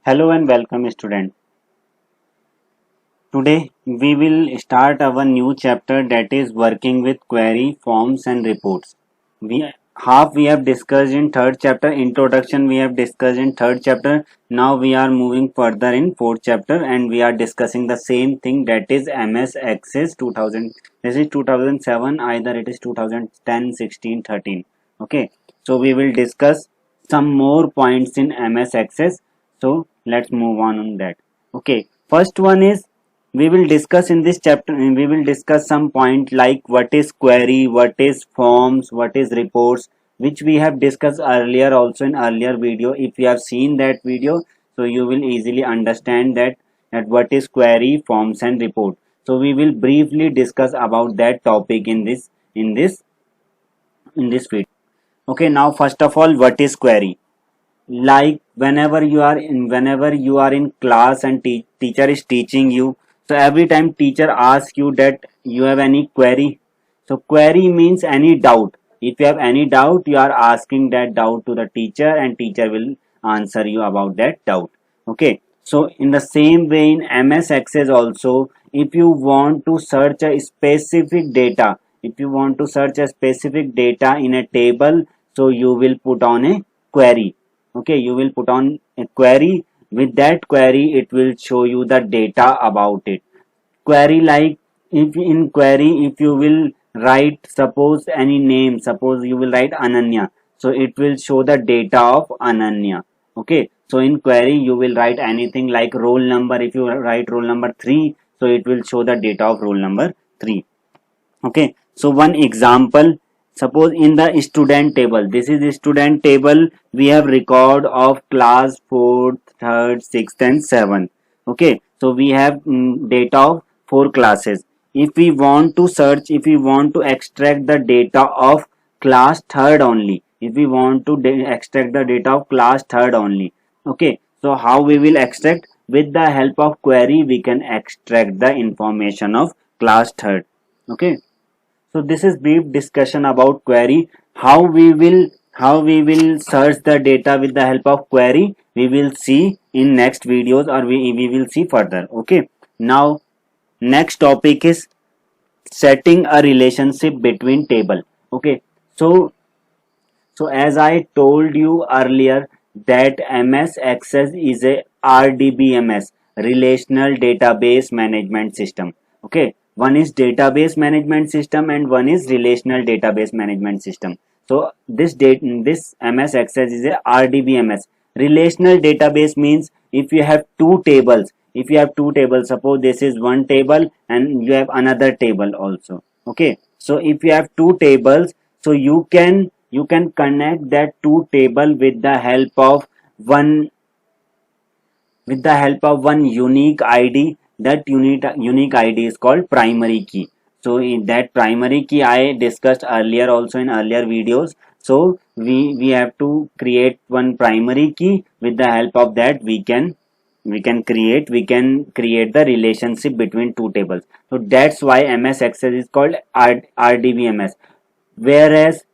Hello and welcome, student. Today we will start our new chapter, that is working with query, forms and reports. We have discussed in third chapter. Introduction we have discussed in third chapter. Now we are moving further in fourth chapter and we are discussing the same thing, that is MS Access 2000. This is 2007, either it is 2010, 16, 13. Okay, so we will discuss some more points in MS Access. So let's move on that. Okay, first one is, we will discuss in this chapter, we will discuss some point like what is query, what is forms, what is reports, which we have discussed earlier also in earlier video. If you have seen that video, so you will easily understand that what is query, forms and report. So we will briefly discuss about that topic in this video. Okay, now first of all, what is query? Like whenever you are in class and teacher is teaching you, so every time teacher asks you that you have any query. So query means any doubt. If you have any doubt, you are asking that doubt to the teacher and teacher will answer you about that doubt. Okay, so in the same way in MS Access also, if you want to search a specific data, if you want to search a specific data in a table, so you will put on a query. Okay, you will put on a query. With that query it will show you the data about it. Query, like if in query, if you will write suppose any name, suppose you will write Ananya, so it will show the data of Ananya. Okay, so in query you will write anything like roll number. If you write roll number 3, so it will show the data of roll number 3. Okay, so one example, suppose in the student table, this is the student table, we have record of class 4th, 3rd, 6th and 7th. Okay, so we have data of 4 classes. If we want to search, if we want to extract the data of class 3rd only, if we want to extract the data of class 3rd only. Okay, so how we will extract? With the help of query we can extract the information of class 3rd. Okay, so this is brief discussion about query. How we will search the data with the help of query, we will see in next videos, or we will see further. Okay, now next topic is setting a relationship between table. Okay, so as I told you earlier, that MS Access is a RDBMS, Relational Database Management System. Okay, one is database management system and one is relational database management system. So this MS Access is a RDBMS. Relational database means if you have two tables, suppose this is one table and you have another table also. Okay, so if you have two tables, so you can connect that two table with the help of one unique ID. That unique ID is called primary key. So in that primary key I discussed earlier also in earlier videos. So we have to create one primary key. With the help of that we can create the relationship between two tables. So that's why MS Access is called RDBMS. Whereas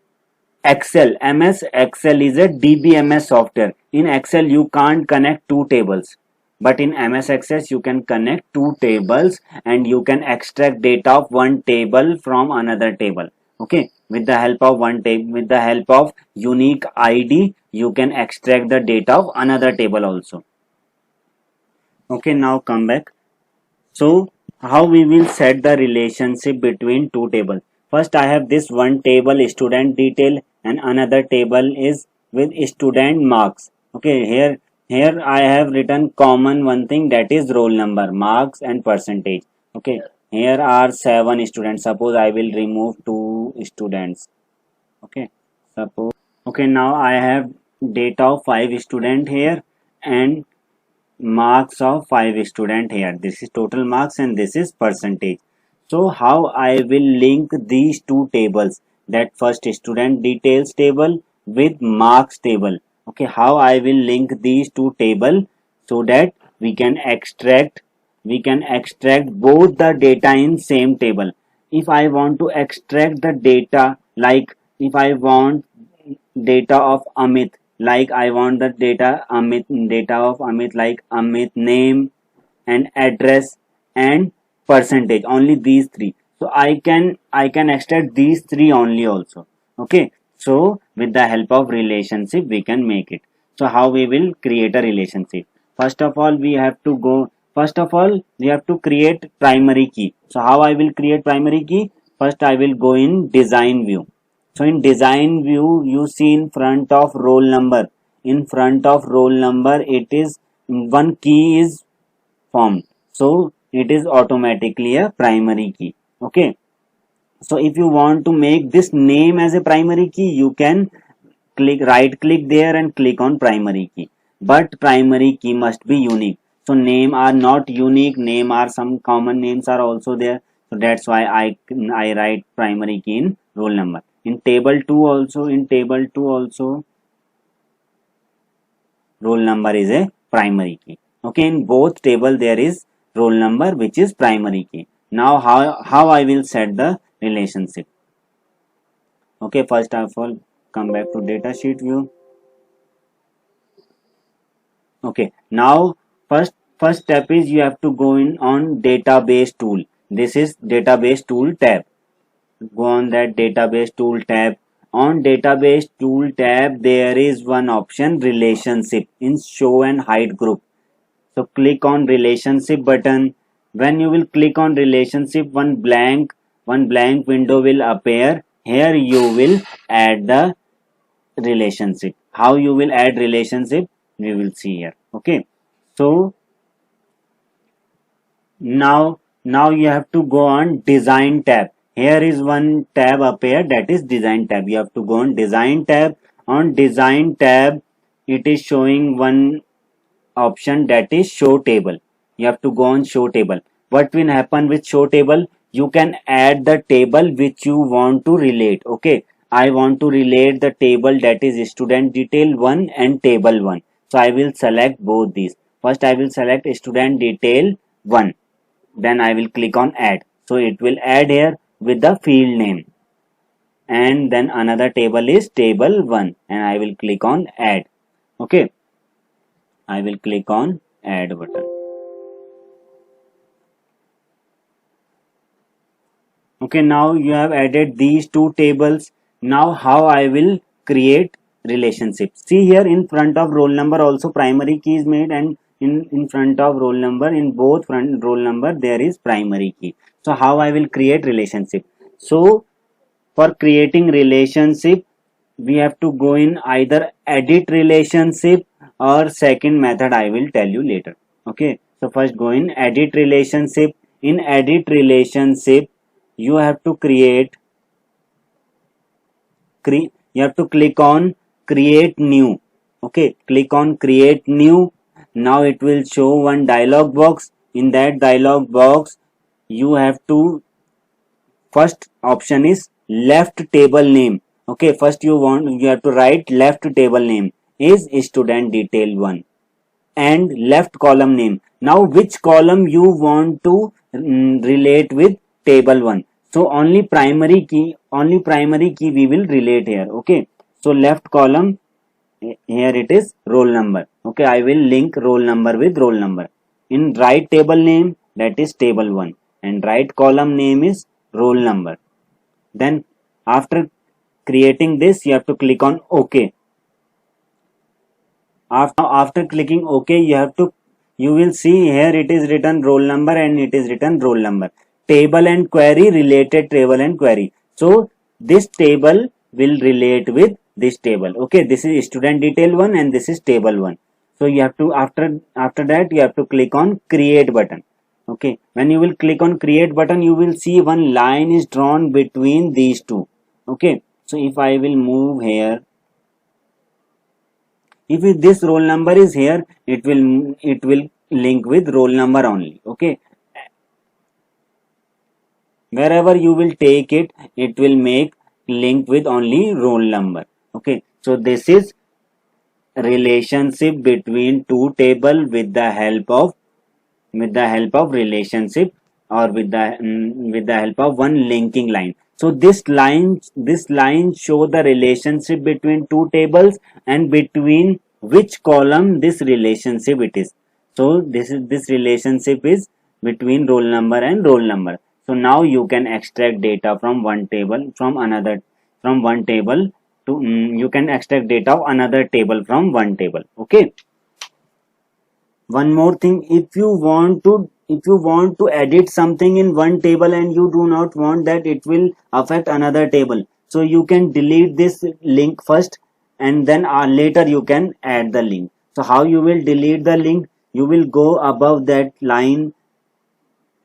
MS Excel is a DBMS software. In Excel you can't connect two tables, but in MS Access you can connect two tables and you can extract data of one table from another table. Okay, with the help of one table, with the help of unique ID, you can extract the data of another table also. Okay, now come back. So how we will set the relationship between two tables? First I have this one table student detail and another table is with student marks. Okay, here I have written common one thing, that is roll number, marks and percentage. Okay, here are 7 students. Suppose I will remove 2 students. Okay, suppose, okay, now I have data of 5 student here and marks of 5 student here. This is total marks and this is percentage. So how I will link these two tables, that first student details table with marks table. Okay, how I will link these two table, so that we can extract both the data in same table. If I want to extract the data, like if I want data of Amit, like I want the data of Amit, like Amit name and address and percentage, only these three. So I can extract these three only also. Okay, so with the help of relationship we can make it. So how we will create a relationship? First of all we have to go, first of all we have to create primary key. So how I will create primary key? First I will go in design view. So in design view, you see in front of roll number. In front of roll number, it is one key is formed. So it is automatically a primary key. Okay. So if you want to make this name as a primary key, you can right click there and click on primary key. But primary key must be unique. So name are not unique. Name are some common names are also there. So that's why I write primary key in roll number. In table 2 also, roll number is a primary key. Okay, in both table there is roll number which is primary key. Now how I will set the relationship? Okay, first of all come back to data sheet view. Okay, now first step is you have to go in on database tool. This is database tool tab. Go on that database tool tab. On database tool tab there is one option relationship in show and hide group. So click on relationship button. When you will click on relationship, one blank window will appear. Here you will add the relationship. How you will add relationship? We will see here. Okay. So now you have to go on design tab. Here is one tab appear, that is design tab. You have to go on design tab. On design tab it is showing one option, that is show table. You have to go on show table. What will happen with show table? You can add the table which you want to relate. Okay, I want to relate the table, that is student detail 1 and table 1. So I will select both these. First I will select student detail 1, then I will click on add. So it will add here with the field name, and then another table is table 1 and I will click on add. Okay, I will click on add button. Okay, now you have added these two tables. Now how I will create relationship? See here in front of roll number also primary key is made, and in front of roll number, in both front roll number there is primary key. So how I will create relationship? So for creating relationship we have to go in either edit relationship or second method I will tell you later. Okay, so first go in edit relationship. In edit relationship you have to you have to click on create new. Okay, click on create new. Now it will show one dialog box. In that dialog box you have to, first option is left table name. Okay, first you have to write left table name is student detail 1 and left column name. Now which column you want to relate with table 1? So only primary key we will relate here. Okay, so left column, here it is roll number. Okay, I will link roll number with roll number. In right table name, that is table 1, and right column name is roll number. Then after creating this you have to click on OK. After clicking OK, you will see here it is written roll number and it is written roll number. Table and query, related table and query. So this table will relate with this table. Okay, this is student detail 1 and this is table 1. So you have to, after that you have to click on create button. Okay, when you will click on create button you will see one line is drawn between these two. Okay, so if I will move here, if this roll number is here, it will link with roll number only. Okay, wherever you will take it, it will make link with only roll number. Okay, so this is relationship between two table with the help of relationship, or with the help of one linking line. So this line show the relationship between two tables and between which column this relationship it is. So this relationship is between roll number and roll number. So now you can extract data from one table from another, from one table to you can extract data of another table from one table. Okay. One more thing, if you want to edit something in one table and you do not want that it will affect another table, so you can delete this link first and then later you can add the link. So how you will delete the link? You will go above that line,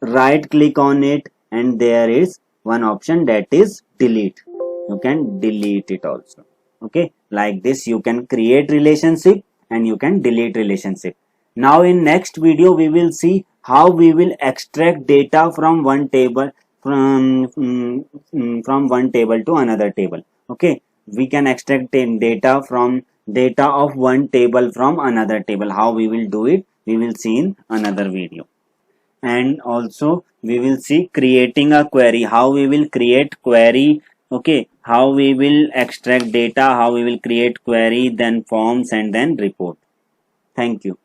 right click on it, and there is one option that is delete. You can delete it also. Okay, like this you can create relationship and you can delete relationship. Now in next video we will see how we will extract data from one table, from one table to another table. Okay, we can extract data from data of one table from another table. How we will do it, we will see in another video. And also we will see creating a query, how we will create query. Okay, how we will extract data, how we will create query, then forms, and then report. Thank you.